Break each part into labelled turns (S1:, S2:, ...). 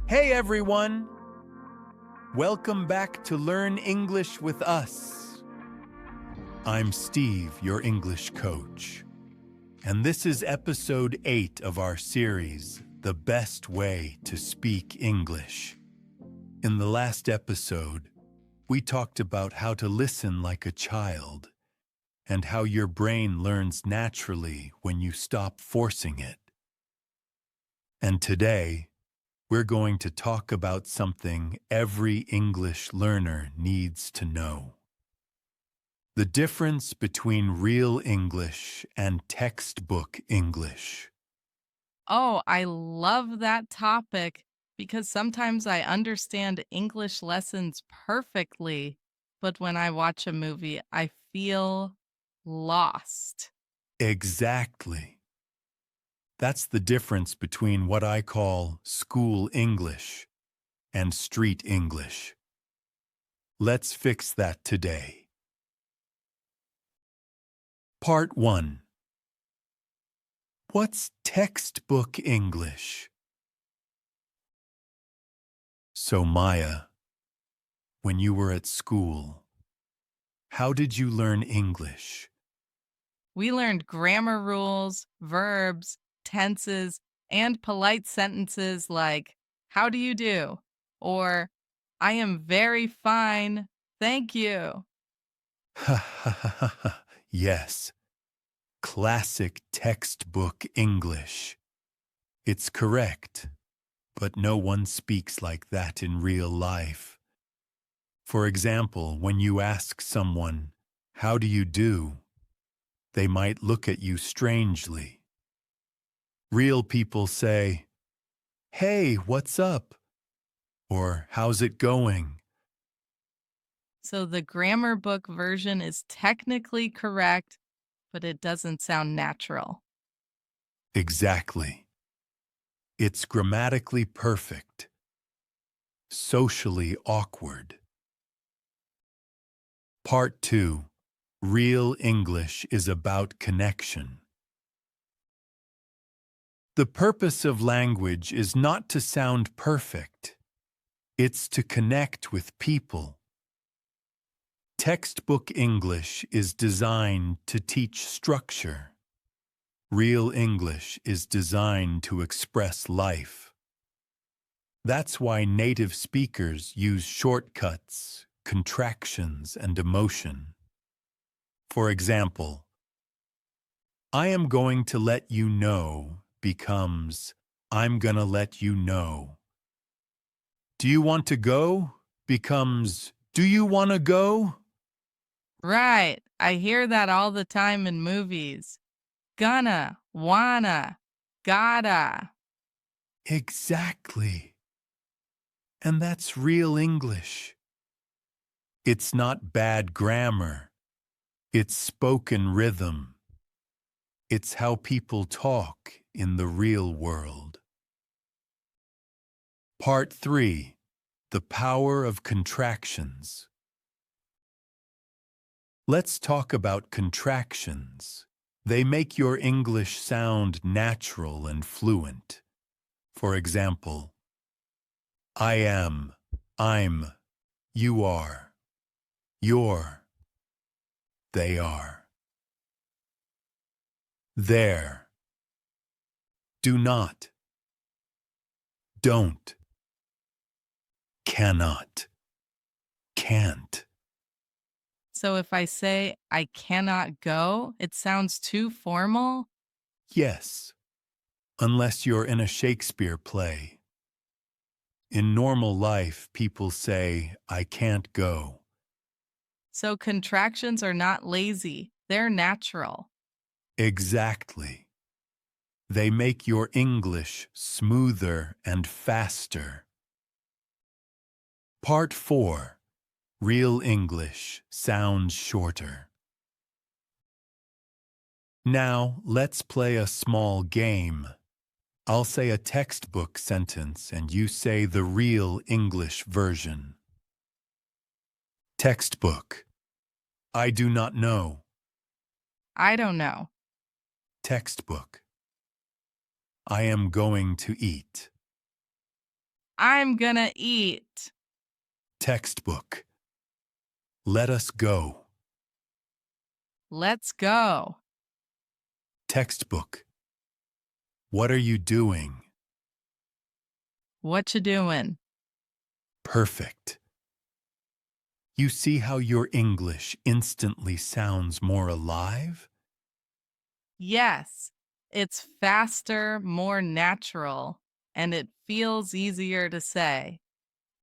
S1: Hey everyone! Welcome back to Learn English with us. I'm Steve, your English coach, and this is episode 8 of our series, The Best Way to Speak English. In the last episode, we talked about how to listen like a child and how your brain learns naturally when you stop forcing it. And today, we're going to talk about something every English learner needs to know. The difference between real English and textbook English.
S2: Oh, I love that topic because sometimes I understand English lessons perfectly, but when I watch a movie, I feel lost.
S1: Exactly. That's the difference between what I call school English and street English. Let's fix that today. Part 1. What's textbook English? So Maya, when you were at school, how did you learn English?
S2: We learned grammar rules, verbs, tenses, and polite sentences like, "How do you do?" or "I am very fine, thank you."
S1: Ha ha ha ha. Yes, classic textbook English. It's correct, but no one speaks like that in real life. For example, when you ask someone, "How do you do?" they might look at you strangely. Real people say, "Hey, what's up?" or "How's it going?"
S2: So the grammar book version is technically correct, but it doesn't sound natural.
S1: Exactly. It's grammatically perfect, socially awkward. Part 2. Real English is about connection. The purpose of language is not to sound perfect. It's to connect with people. Textbook English is designed to teach structure. Real English is designed to express life. That's why native speakers use shortcuts, contractions, and emotion. For example, I am going to let you know becomes I'm gonna let you know. Do you want to go becomes do you want to go?
S2: Right. I hear that all the time in movies. Gonna, wanna, gotta.
S1: Exactly. And that's real English. It's not bad grammar. It's spoken rhythm. It's how people talk in the real world. Part 3. The power of contractions. Let's talk about contractions. They make your English sound natural and fluent. For example, I am, I'm, you are, you're, they are. There, do not, don't, cannot, can't.
S2: So if I say I cannot go, it sounds too formal.
S1: Yes, unless you're in a Shakespeare play. In normal life, people say, I can't go.
S2: So contractions are not lazy, they're natural.
S1: Exactly. They make your English smoother and faster. Part 4. Real English sounds shorter. Now, let's play a small game. I'll say a textbook sentence and you say the real English version. Textbook. I do not know.
S2: I don't know.
S1: Textbook. I am going to eat.
S2: I'm gonna eat.
S1: Textbook. Let us go.
S2: Let's go.
S1: Textbook. What are you doing?
S2: What you doing?
S1: Perfect. You see how your English instantly sounds more alive?
S2: Yes, it's faster, more natural, and it feels easier to say.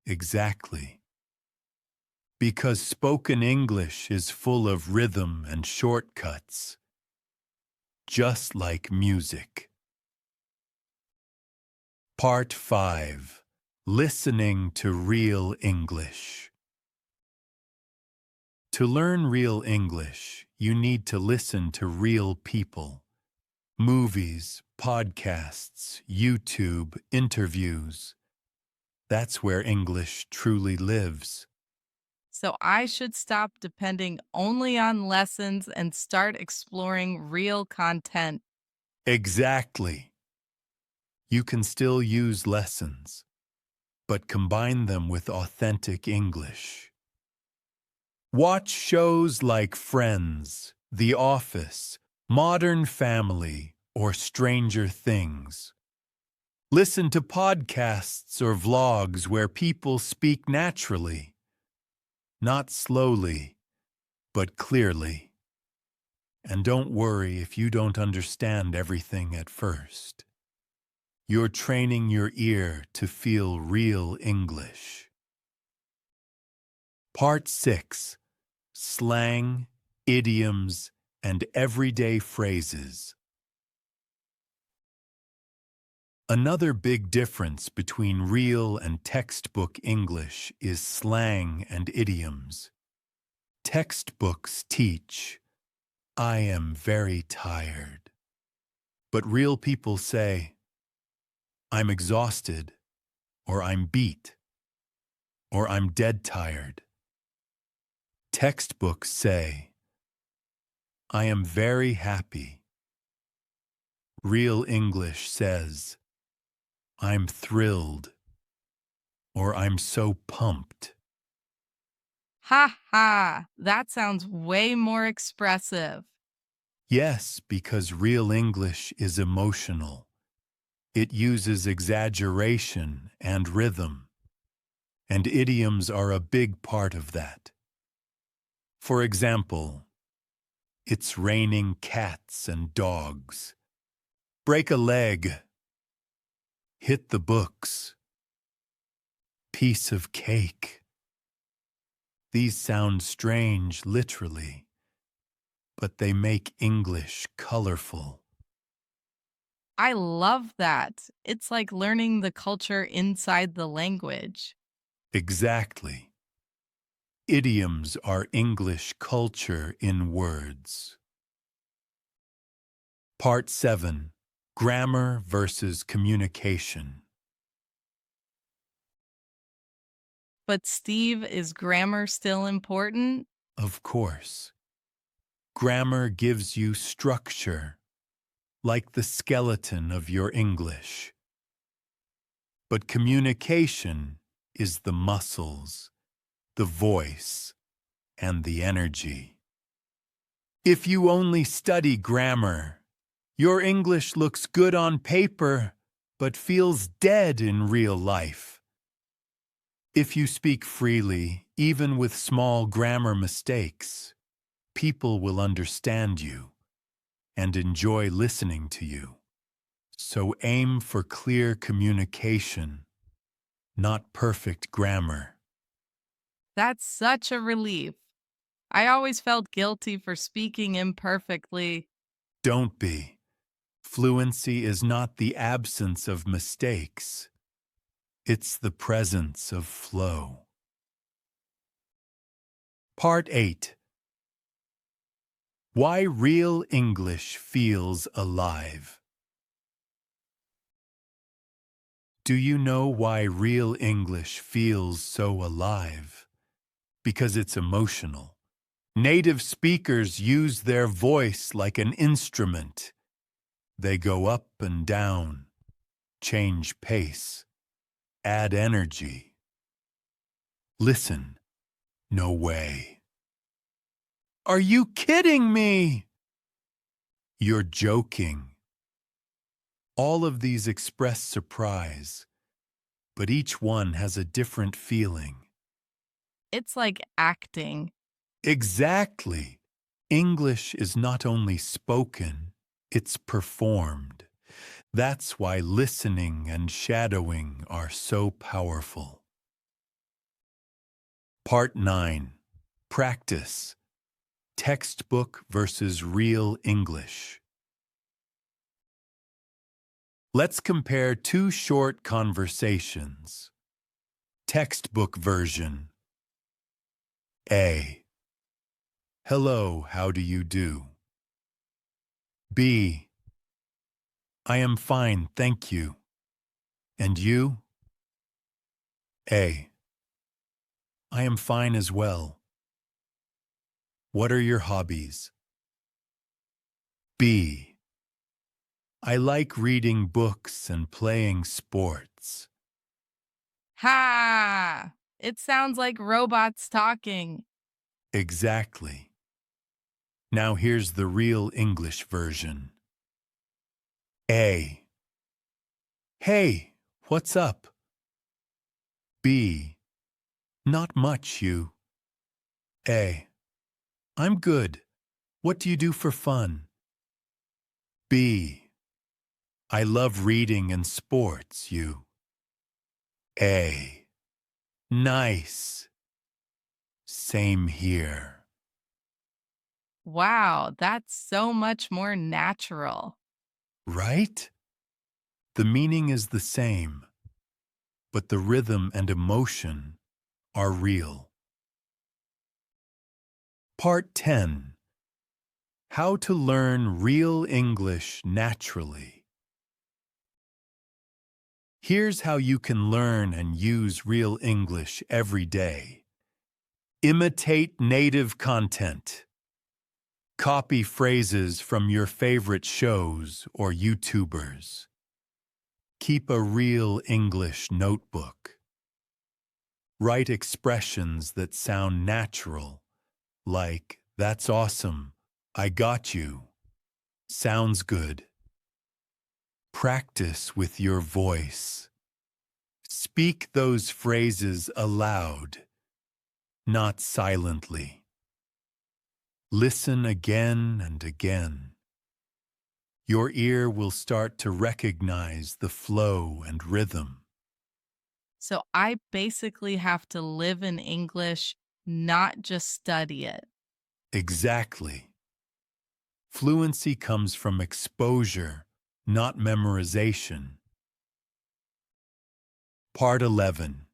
S1: Exactly. Because spoken English is full of rhythm and shortcuts, just like music. Part 5. Listening to Real English. To learn real English, you need to listen to real people. Movies, podcasts, YouTube, interviews. That's where English truly lives.
S2: So I should stop depending only on lessons and start exploring real content.
S1: Exactly. You can still use lessons, but combine them with authentic English. Watch shows like Friends, The Office, Modern Family, or Stranger Things. Listen to podcasts or vlogs where people speak naturally, not slowly, but clearly. And don't worry if you don't understand everything at first. You're training your ear to feel real English. Part 6. Slang, idioms, and everyday phrases. Another big difference between real and textbook English is slang and idioms. Textbooks teach, "I am very tired." But real people say, "I'm exhausted," or "I'm beat," or "I'm dead tired." Textbooks say, "I am very happy." Real English says, "I'm thrilled," or "I'm so pumped."
S2: Ha ha! That sounds way more expressive.
S1: Yes, because real English is emotional. It uses exaggeration and rhythm, and idioms are a big part of that. For example, "It's raining cats and dogs." "Break a leg." "Hit the books." "Piece of cake." These sound strange literally, but they make English colorful.
S2: I love that. It's like learning the culture inside the language.
S1: Exactly. Idioms are English culture in words. Part 7. Grammar versus communication.
S2: But Steve, is grammar still important?
S1: Of course. Grammar gives you structure, like the skeleton of your English. But communication is the muscles, the voice, and the energy. If you only study grammar, your English looks good on paper, but feels dead in real life. If you speak freely, even with small grammar mistakes, people will understand you and enjoy listening to you. So aim for clear communication, not perfect grammar.
S2: That's such a relief. I always felt guilty for speaking imperfectly.
S1: Don't be. Fluency is not the absence of mistakes. It's the presence of flow. Part 8. Why real English feels alive. Do you know why real English feels so alive? Because it's emotional. Native speakers use their voice like an instrument. They go up and down, change pace, add energy. Listen. No way. Are you kidding me? You're joking. All of these express surprise, but each one has a different feeling.
S2: It's like acting.
S1: Exactly. English is not only spoken, it's performed. That's why listening and shadowing are so powerful. Part 9. Practice. Textbook versus real English. Let's compare two short conversations. Textbook version. A. Hello, how do you do? B. I am fine, thank you. And you? A. I am fine as well. What are your hobbies? B. I like reading books and playing sports.
S2: Ha! It sounds like robots talking.
S1: Exactly. Now here's the real English version. A. Hey, what's up? B. Not much, you. A. I'm good. What do you do for fun? B. I love reading and sports, you. A. Nice. Same here.
S2: Wow, that's so much more natural.
S1: Right? The meaning is the same, but the rhythm and emotion are real. Part 10. How to learn real English naturally. Here's how you can learn and use real English every day. Imitate native content. Copy phrases from your favorite shows or YouTubers. Keep a real English notebook. Write expressions that sound natural, like, that's awesome, I got you. Sounds good. Practice with your voice. Speak those phrases aloud, not silently. Listen again and again. Your ear will start to recognize the flow and rhythm.
S2: So I basically have to live in English, not just study it.
S1: Exactly. Fluency comes from exposure, not memorization. Part 11.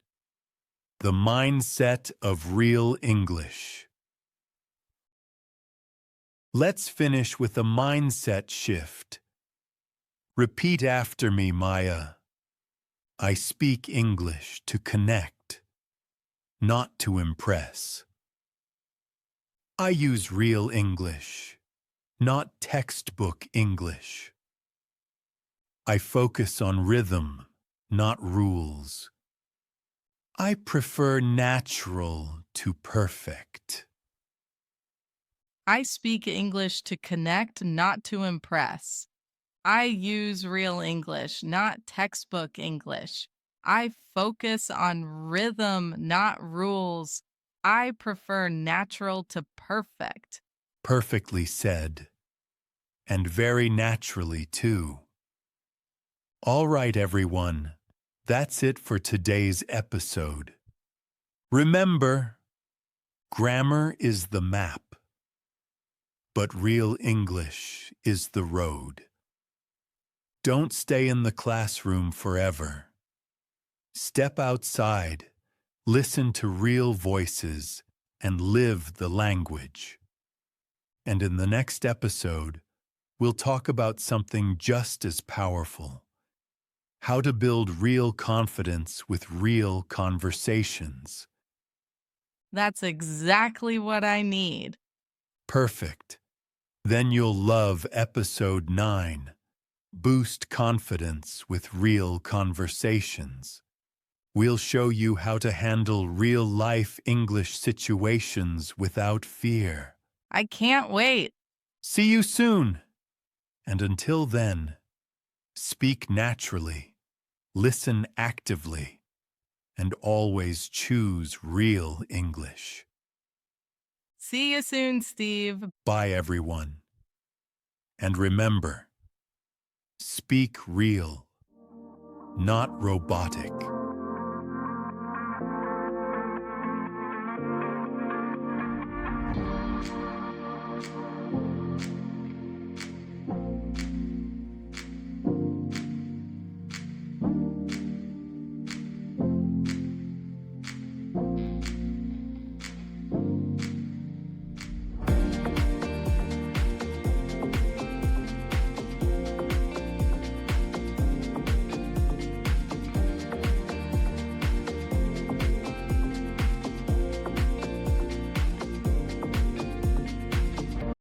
S1: The mindset of real English. Let's finish with a mindset shift. Repeat after me, Maya. I speak English to connect, not to impress. I use real English, not textbook English. I focus on rhythm, not rules. I prefer natural to perfect.
S2: I speak English to connect, not to impress. I use real English, not textbook English. I focus on rhythm, not rules. I prefer natural to perfect.
S1: Perfectly said, and very naturally too. All right, everyone. That's it for today's episode. Remember, grammar is the map, but real English is the road. Don't stay in the classroom forever. Step outside, listen to real voices, and live the language. And in the next episode, we'll talk about something just as powerful: how to build real confidence with real conversations.
S2: That's exactly what I need.
S1: Perfect. Then you'll love episode 9, Boost Confidence with Real Conversations. We'll show you how to handle real-life English situations without fear.
S2: I can't wait.
S1: See you soon. And until then, speak naturally, listen actively, and always choose real English.
S2: See you soon, Steve.
S1: Bye, everyone. And remember, speak real, not robotic.